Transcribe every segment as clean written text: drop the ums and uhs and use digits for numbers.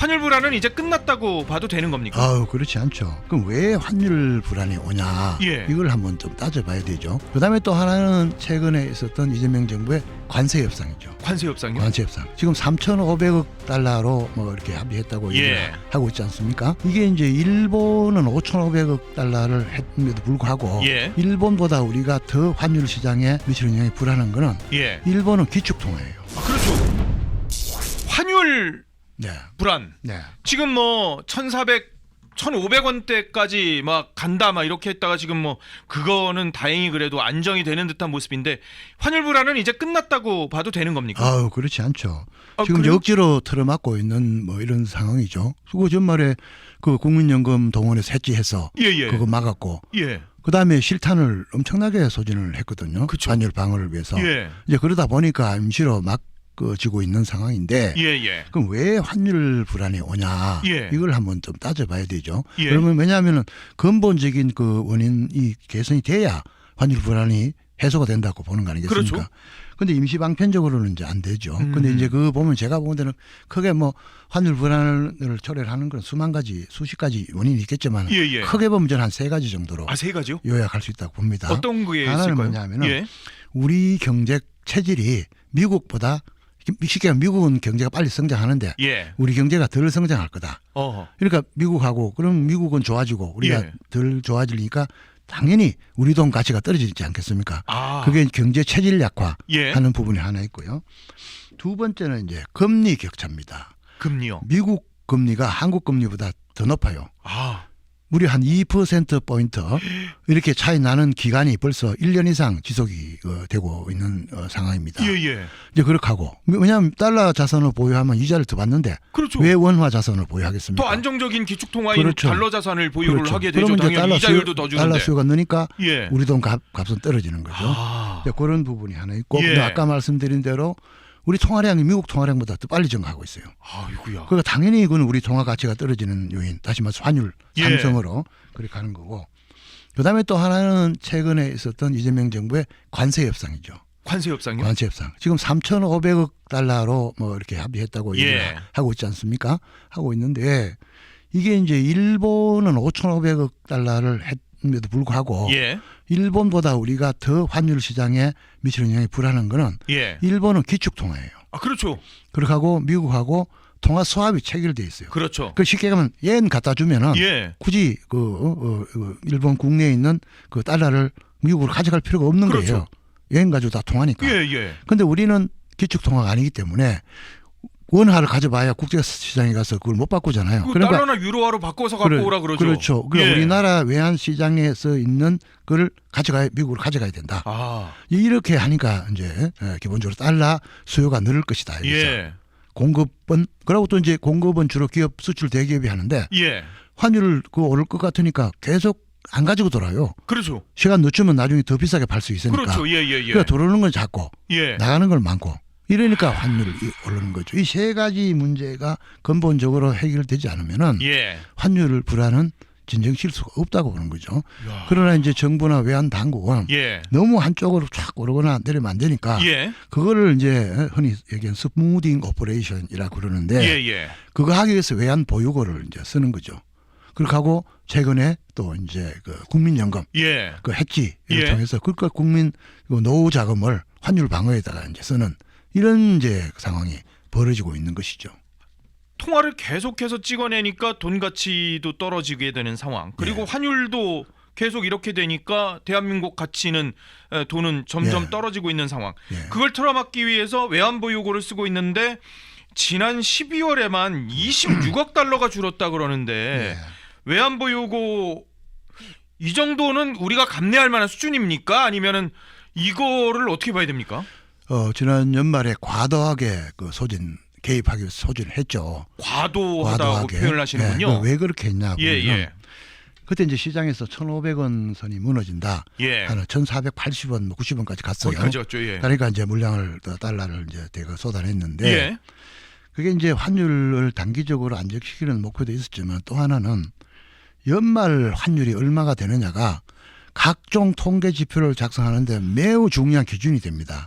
환율 불안은 이제 끝났다고 봐도 되는 겁니까? 그렇지 않죠. 그럼 왜 환율 불안이 오냐? 예. 이걸 한번 좀 따져봐야 되죠. 그다음에 또 하나는 최근에 있었던 이재명 정부의 관세 협상이죠. 관세 협상이요? 관세 협상. 지금 3,500억 달러로 뭐 이렇게 합의했다고 예. 얘기를 하고 있지 않습니까? 이게 이제 일본은 5,500억 달러를 했음에도 불구하고 예. 일본보다 우리가 더 환율 시장에 미치는 영향이 불안한 거는 예. 일본은 기축통화예요. 그렇죠. 환율 네. 불안. 네. 지금 뭐 1,500원대까지 막 간다 막 이렇게 했다가 지금 뭐 그거는 다행히 그래도 안정이 되는 듯한 모습인데 환율 불안은 이제 끝났다고 봐도 되는 겁니까? 그렇지 않죠. 아, 지금 그래요? 억지로 틀어막고 있는 뭐 이런 상황이죠. 그거 전말에 그 국민연금 동원에서 해지해서 예. 그거 막았고 예. 그다음에 실탄을 엄청나게 소진을 했거든요. 그쵸. 환율 방어를 위해서. 예. 이제 그러다 보니까 임시로 막지고 있는 상황인데 예. 그럼 왜 환율 불안이 오냐? 예. 이걸 한번 좀 따져봐야 되죠. 예. 그러면 왜냐하면은 근본적인 그 원인이 개선이 돼야 환율 불안이 해소가 된다고 보는 거 아니겠습니까? 그렇죠. 근데 임시 방편적으로는 이제 안 되죠. 근데 이제 그 보면 제가 보는 데는 크게 뭐 환율 불안을 초래하는 건 수만 가지, 수십 가지 원인이 있겠지만 예. 크게 보면 저는 한 세 가지 정도로 세 가지요? 요약할 수 있다고 봅니다. 어떤 게 하나는 있을까요? 뭐냐면은 예. 우리 경제 체질이 미국보다 쉽게 말하면 미국은 경제가 빨리 성장하는데 예. 우리 경제가 덜 성장할 거다. 그러니까 미국하고 그럼 미국은 좋아지고 우리가 예. 덜 좋아지니까 당연히 우리 돈 가치가 떨어지지 않겠습니까? 그게 경제 체질 약화하는 예. 부분이 하나 있고요. 두 번째는 이제 금리 격차입니다. 금리요. 미국 금리가 한국 금리보다 더 높아요. 우리 한 2%포인트 이렇게 차이 나는 기간이 벌써 1년 이상 지속이 되고 있는 상황입니다. 예. 이제 그렇게 하고 왜냐하면 달러 자산을 보유하면 이자를 더 받는데 그렇죠. 왜 원화 자산을 보유하겠습니까? 더 안정적인 기축통화인 그렇죠. 달러 자산을 보유를 그렇죠. 하게 되죠. 그러면 이제 당연히 이자율도 더 주는데. 달러 수요가 느니까 예. 우리 돈 값은 떨어지는 거죠. 이제 그런 부분이 하나 있고 예. 근데 아까 말씀드린 대로 우리 통화량이 미국 통화량보다 더 빨리 증가하고 있어요. 아이고야. 그러니까 당연히 이건 우리 통화 가치가 떨어지는 요인, 다시 말해서 환율 예. 상승으로 그렇게 가는 거고. 그다음에 또 하나는 최근에 있었던 이재명 정부의 관세 협상이죠. 관세 협상이요? 관세 협상. 지금 3,500억 달러로 뭐 이렇게 합의했다고 예. 얘기를 하고 있지 않습니까? 하고 있는데 이게 이제 일본은 5,500억 달러를 했음에도 불구하고 예. 일본보다 우리가 더 환율 시장에 미치는 영향이 불안한 거는 예. 일본은 기축통화예요. 그렇죠. 그렇게 하고 미국하고 통화 수합이 체결돼 있어요. 그렇죠. 그 쉽게 가면 옌 갖다 주면은 예. 굳이 일본 국내에 있는 그 달러를 미국으로 가져갈 필요가 없는 그렇죠. 거예요. 옌 가지고 다 통하니까. 예. 근데 우리는 기축통화가 아니기 때문에 원화를 가져봐야 국제시장에 가서 그걸 못 바꾸잖아요. 그 달러나 유로화로 바꿔서 갖고 오라 그러죠. 그렇죠. 그러니까 예. 우리나라 외환 시장에서 있는 걸 미국으로 가져가야 된다. 이렇게 하니까 이제 기본적으로 달러 수요가 늘을 것이다. 예. 공급은 그러고 또 이제 공급은 주로 기업 수출 대기업이 하는데 예. 환율 오를 것 같으니까 계속 안 가지고 돌아요. 그렇죠. 시간 늦추면 나중에 더 비싸게 팔 수 있으니까. 그렇죠. 예. 그러니까 들어오는 건 작고 예. 나가는 건 많고 이러니까 환율이 오르는 거죠. 이 세 가지 문제가 근본적으로 해결되지 않으면은 예. 환율 불안은 진정실 수가 없다고 보는 거죠. 야. 그러나 이제 정부나 외환 당국은 예. 너무 한쪽으로 쫙 오르거나 내리면 안 되니까 예. 그거를 이제 흔히 얘기하는 스무딩 오퍼레이션이라고 그러는데 예. 그거 하기 위해서 외환 보유고를 이제 쓰는 거죠. 그렇게 하고 최근에 또 이제 그 국민연금 예. 그 해지를 예. 통해서 그러니까 국민 노후 자금을 환율 방어에다가 이제 쓰는 이런 이제 상황이 벌어지고 있는 것이죠. 통화를 계속해서 찍어내니까 돈 가치도 떨어지게 되는 상황. 그리고 예. 환율도 계속 이렇게 되니까 대한민국 가치는 돈은 점점 예. 떨어지고 있는 상황. 예. 그걸 틀어막기 위해서 외환보유고를 쓰고 있는데 지난 12월에만 26억 달러가 줄었다 그러는데 외환보유고 이 정도는 우리가 감내할 만한 수준입니까? 아니면은 이거를 어떻게 봐야 됩니까? 지난 연말에 과도하게 그 개입하기 위해서 소진을 했죠. 과도하다고 과도하게. 표현을 하시는군요. 왜 그렇게 했냐 보면 예. 그때 이제 시장에서 1,500원 선이 무너진다. 예. 한 1,480원, 90원까지 갔어요. 거기까지 갔죠. 예. 그러니까 이제 물량을 달러를 이제 대거 쏟아냈는데 예. 그게 이제 환율을 단기적으로 안정시키는 목표도 있었지만 또 하나는 연말 환율이 얼마가 되느냐가 각종 통계 지표를 작성하는데 매우 중요한 기준이 됩니다.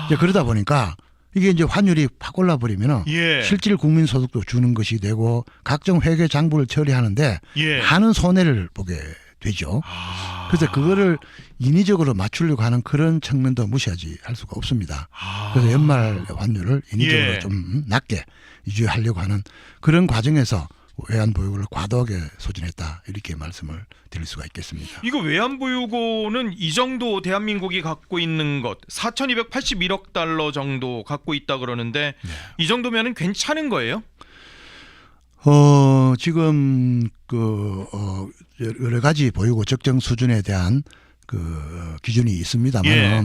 이제 그러다 보니까 이게 이제 환율이 팍 올라버리면은 예. 실질 국민 소득도 주는 것이 되고 각종 회계 장부를 처리하는데 예. 많은 손해를 보게 되죠. 그래서 그거를 인위적으로 맞추려고 하는 그런 측면도 무시하지 할 수가 없습니다. 그래서 연말 환율을 인위적으로 예. 좀 낮게 유지하려고 하는 그런 과정에서 외환보유고를 과도하게 소진했다 이렇게 말씀을 드릴 수가 있겠습니다. 이거 외환보유고는 이 정도 대한민국이 갖고 있는 것 4,281억 달러 정도 갖고 있다 그러는데 네. 이 정도면은 괜찮은 거예요? 지금 여러 가지 보유고 적정 수준에 대한 그 기준이 있습니다만 예.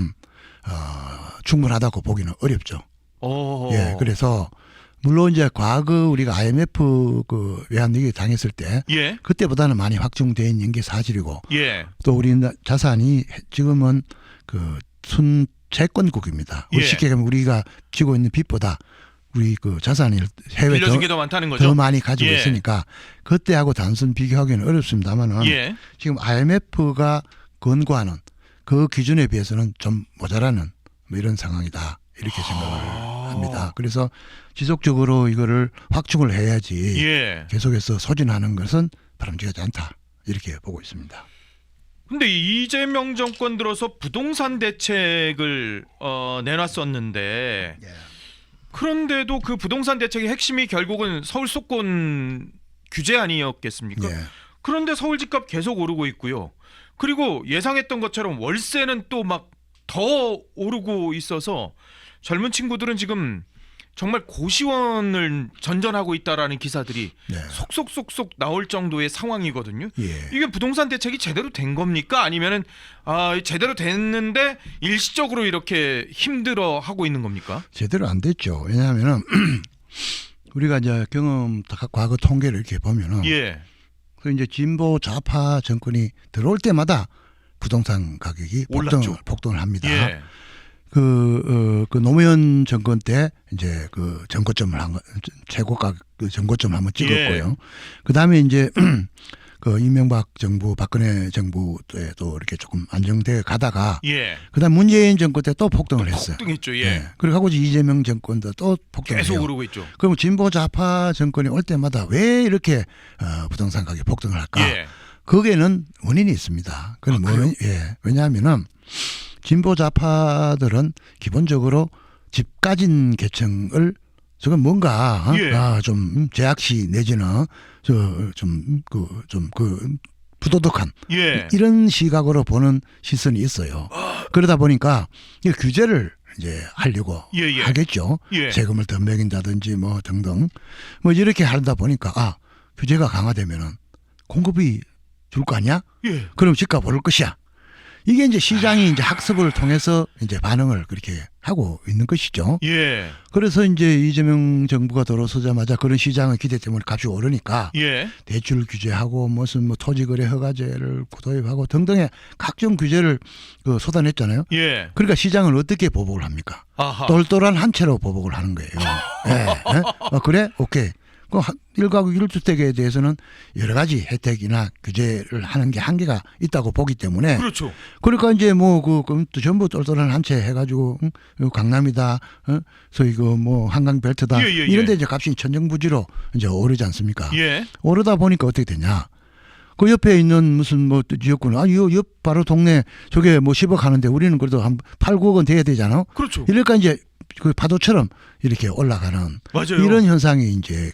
충분하다고 보기는 어렵죠. 오. 예, 그래서 물론 이제 과거 우리가 IMF 그 외환위기 당했을 때 예. 그때보다는 많이 확충돼 있는 게 사실이고 예. 또 우리 자산이 지금은 그 순채권국입니다. 예. 쉽게 얘기하면 우리가 지고 있는 빚보다 우리 그 자산이 해외 빌려준 게 더 많다는 거죠. 더 많이 가지고 예. 있으니까 그때하고 단순 비교하기는 어렵습니다만은 예. 지금 IMF가 권고하는 그 기준에 비해서는 좀 모자라는 뭐 이런 상황이다 이렇게 생각을 합니다. 그래서 지속적으로 이거를 확충을 해야지 예. 계속해서 소진하는 것은 바람직하지 않다 이렇게 보고 있습니다. 근데 이재명 정권 들어서 부동산 대책을 내놨었는데 그런데도 그 부동산 대책의 핵심이 결국은 서울 수도권 규제 아니었겠습니까? 예. 그런데 서울 집값 계속 오르고 있고요. 그리고 예상했던 것처럼 월세는 또 막 더 오르고 있어서 젊은 친구들은 지금 정말 고시원을 전전하고 있다라는 기사들이 네. 속속속속 나올 정도의 상황이거든요. 예. 이게 부동산 대책이 제대로 된 겁니까? 아니면은 제대로 됐는데 일시적으로 이렇게 힘들어 하고 있는 겁니까? 제대로 안 됐죠. 왜냐하면은 우리가 이제 과거 통계를 이렇게 보면은 예. 그 이제 진보 좌파 정권이 들어올 때마다 부동산 가격이 올랐죠. 폭등을 합니다. 예. 그 노무현 정권 때 이제 그 전고점을 최고가 그 전고점을 한번 찍었고요. 예. 그 다음에 이제 그 이명박 정부, 박근혜 정부 때도 이렇게 조금 안정돼 가다가 예. 그다음 문재인 정권 때 또 폭등을 했어요. 폭등했죠. 예. 예. 그리고 하고 이재명 정권도 또 폭등을 계속 해요. 오르고 있죠. 그럼 진보 좌파 정권이 올 때마다 왜 이렇게 부동산 가격 폭등을 할까? 예. 거기에는 원인이 있습니다. 그건 그래요? 예. 왜냐하면은 진보 좌파들은 기본적으로 집 가진 계층을 저건 뭔가 예. 좀 제약시 내지는 부도덕한 예. 이런 시각으로 보는 시선이 있어요. 그러다 보니까 이 규제를 이제 하려고 예. 하겠죠. 예. 세금을 더 매긴다든지 뭐 등등 뭐 이렇게 하다 보니까 규제가 강화되면은 공급이 줄 거 아니야? 예. 그럼 집값 오를 것이야. 이게 이제 시장이 이제 학습을 통해서 이제 반응을 그렇게 하고 있는 것이죠. 예. 그래서 이제 이재명 정부가 들어서자마자 그런 시장의 기대 때문에 값이 오르니까 예. 대출 규제하고 무슨 뭐 토지거래 허가제를 도입하고 등등의 각종 규제를 쏟아냈잖아요. 예. 그러니까 시장을 어떻게 보복을 합니까? 아하. 똘똘한 한 채로 보복을 하는 거예요. 예. 그래? 오케이. 그 1가구 1주택에 대해서는 여러 가지 혜택이나 규제를 하는 게 한계가 있다고 보기 때문에 그렇죠. 그러니까 이제 그럼 또 전부 똘똘한 한 채 해가지고 강남이다, 소위 한강 벨트다 예. 이런데 이제 값이 천정부지로 이제 오르지 않습니까? 예. 오르다 보니까 어떻게 되냐? 그 옆에 있는 무슨 지역구는 옆 바로 동네 저게 10억 하는데 우리는 그래도 한 8, 9억은 돼야 되잖아. 그렇죠. 이러니까 이제 그 파도처럼 이렇게 올라가는 맞아요. 이런 현상이 이제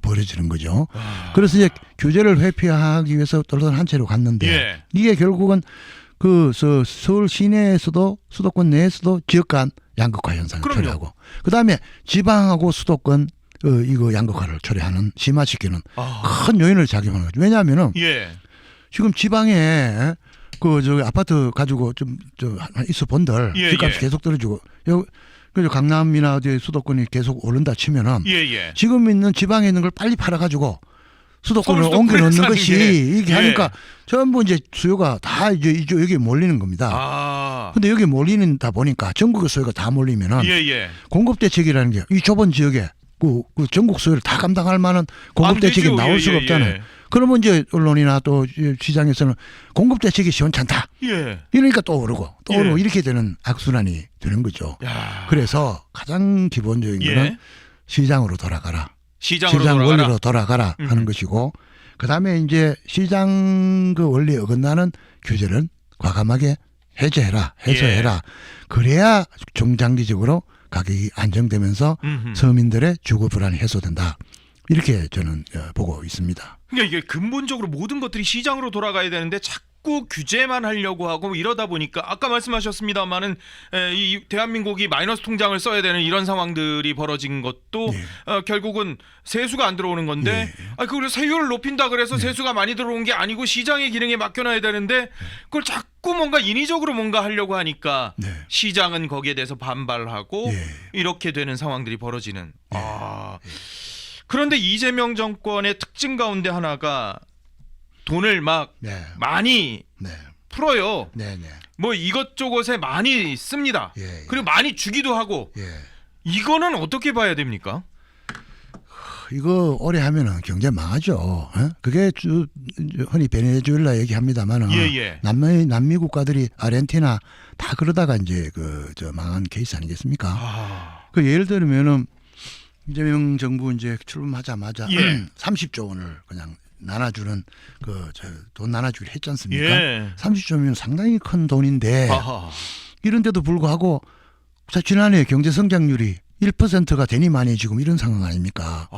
벌어지는 거죠. 그래서 이제 규제를 회피하기 위해서 똘똘한 한 채로 갔는데 예. 이게 결국은 서울 시내에서도 수도권 내에서도 지역 간 양극화 현상을 그럼요. 초래하고 그다음에 지방하고 수도권 이거 양극화를 초래하는 심화시키는 큰 요인을 작용하는 거죠. 왜냐하면은 예. 지금 지방에 아파트 가지고 있어 본들 예, 집값이 예. 계속 떨어지고 그래서 강남이나 어디 수도권이 계속 오른다 치면은 예. 지금 있는 지방에 있는 걸 빨리 팔아가지고 수도권을 서울 옮겨 놓는 사는 것이 게. 이게 예. 하니까 전부 이제 수요가 다 이제 여기 몰리는 겁니다. 근데 여기 몰리다 보니까 전국의 수요가 다 몰리면은 예. 공급 대책이라는 게 이 좁은 지역에 그 전국 소요를 다 감당할 만한 공급 안 대책이 되죠. 나올 수가 없잖아요. 그러면 이제 언론이나 또 시장에서는 공급 대책이 시원찮다. 예. 이러니까 또 오르고 또 예. 오르고 이렇게 되는 악순환이 되는 거죠. 야. 그래서 가장 기본적인 예. 거는 시장으로 돌아가라. 시장으로 시장 돌아가라. 원리로 돌아가라 하는 것이고 그다음에 이제 시장 그 원리에 어긋나는 규제를 과감하게 해제해라. 해소해라. 그래야 중장기적으로 가격이 안정되면서 음흠. 서민들의 주거 불안이 해소된다. 이렇게 저는 보고 있습니다. 그러니까 이게 근본적으로 모든 것들이 시장으로 돌아가야 되는데 자꾸 규제만 하려고 하고 이러다 보니까 아까 말씀하셨습니다마는 이 대한민국이 마이너스 통장을 써야 되는 이런 상황들이 벌어진 것도 결국은 세수가 안 들어오는 건데 그걸 세율을 높인다 그래서 세수가 많이 들어온 게 아니고 시장의 기능에 맡겨놔야 되는데 그걸 자꾸 뭔가 인위적으로 뭔가 하려고 하니까 네. 시장은 거기에 대해서 반발하고 예. 이렇게 되는 상황들이 벌어지는. 그런데 이재명 정권의 특징 가운데 하나가 돈을 막 네. 많이 네. 풀어요. 네. 네. 뭐 이것저것에 많이 씁니다. 예. 그리고 많이 주기도 하고. 예. 이거는 어떻게 봐야 됩니까? 이거 오래 하면은 경제 망하죠. 그게 흔히 베네수엘라 얘기합니다만은 예. 남미 국가들이 아르헨티나 다 그러다가 이제 저 망한 케이스 아니겠습니까? 그 예를 들면은 이재명 정부 이제 출범하자마자 예. 30조 원을 그냥 나눠주는 돈 나눠주기를 했지 않습니까? 예. 30조면 상당히 큰 돈인데 아하. 이런데도 불구하고 지난해 경제 성장률이 1%가 되니 많이 지금 이런 상황 아닙니까?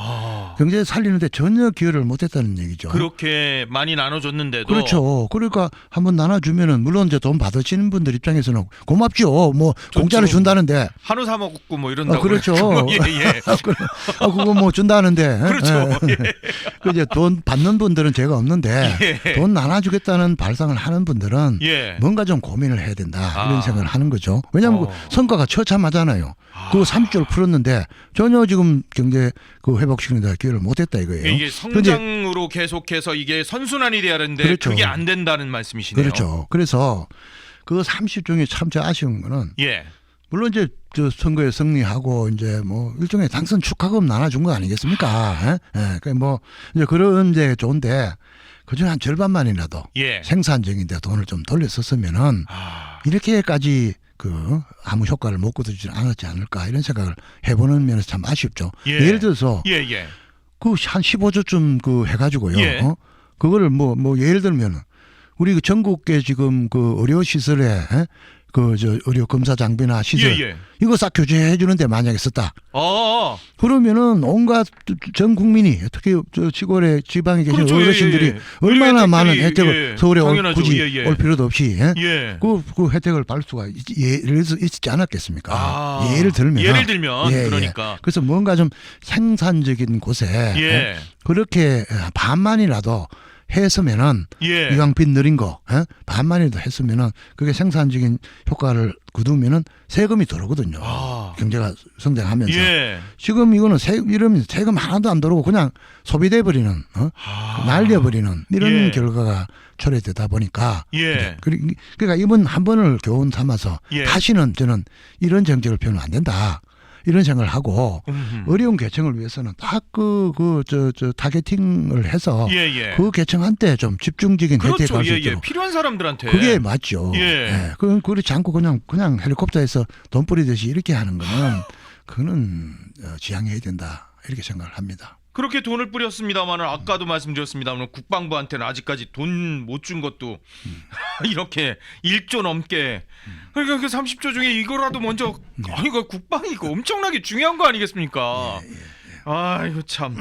경제 살리는데 전혀 기여를 못했다는 얘기죠. 그렇게 많이 나눠줬는데도. 그렇죠. 그러니까 한번 나눠주면은 물론 이제 돈 받으시는 분들 입장에서는 고맙죠. 뭐 공짜로 준다는데. 한우 사 먹고 뭐 이런다고. 그렇죠. 예. 그거 뭐 준다는데. 그렇죠. 예. 그 이제 돈 받는 분들은 죄가 없는데 돈 나눠주겠다는 발상을 하는 분들은 예. 뭔가 좀 고민을 해야 된다 이런 생각을 하는 거죠. 왜냐하면 그 성과가 처참하잖아요. 그 30조를 풀었는데 전혀 지금 경제 회복시키는 데 기여를 못했다 이거예요. 이게 성장으로 계속해서 이게 선순환이 돼야 하는데 그렇죠. 그게 안 된다는 말씀이시네요. 그렇죠. 그래서 그 30조이 참 아쉬운 거는 예. 물론 이제 저 선거에 승리하고 이제 뭐 일종의 당선 축하금 나눠준 거 아니겠습니까? 그러니까 뭐 이제 그런 데 좋은데 그중 한 절반만이라도 예. 생산적인데 돈을 좀 돌렸었으면은 이렇게까지 아무 효과를 못 거두지 않았지 않을까 이런 생각을 해보는 면에서 참 아쉽죠. 예를 들어서 예. 그 한 15조쯤 해가지고요. 예. 그거를 뭐 예를 들면은 우리 전국계 지금 의료 시설에 의료 검사 장비나 시설 예. 이거 싹 교체해 주는데 만약에 썼다. 그러면은 온갖 전 국민이 특히 저 시골에 지방에 계신 그렇죠. 어르신들이 예. 얼마나 많은 혜택들이, 혜택을 서울에 당연하죠. 굳이 예. 올 필요도 없이 예. 그 혜택을 받을 수가 예를 들어서 있지 않았겠습니까? 예를 들면 그러니까 그래서 뭔가 좀 생산적인 곳에 그렇게 반만이라도 했으면은 이왕 빚 느린 거 반만이라도 했으면은 그게 생산적인 효과를 거두면은 세금이 들어오거든요. 경제가 성장하면서 지금 이거는 이러면 세금 하나도 안 들어오고 그냥 소비돼 버리는 날려버리는 이런 결과가 초래되다 보니까 그러니까 이번 한 번을 교훈 삼아서 다시는 저는 이런 정책을 펴면 안 된다. 이런 생각을 하고 어려운 계층을 위해서는 딱 타겟팅을 해서 그 계층한테 좀 집중적인 혜택을 갈 수 있도록 필요한 사람들한테 그게 맞죠. 그렇지 않고 그냥 헬리콥터에서 돈 뿌리듯이 이렇게 하는 거는 그거는 지양해야 된다 이렇게 생각을 합니다. 그렇게 돈을 뿌렸습니다만 아까도 말씀드렸습니다만 국방부한테는 아직까지 돈 못 준 것도 이렇게 1조 넘게 그러니까 그 30조 중에 이거라도 먼저 이거 국방이 이거 엄청나게 중요한 거 아니겠습니까? 이거 참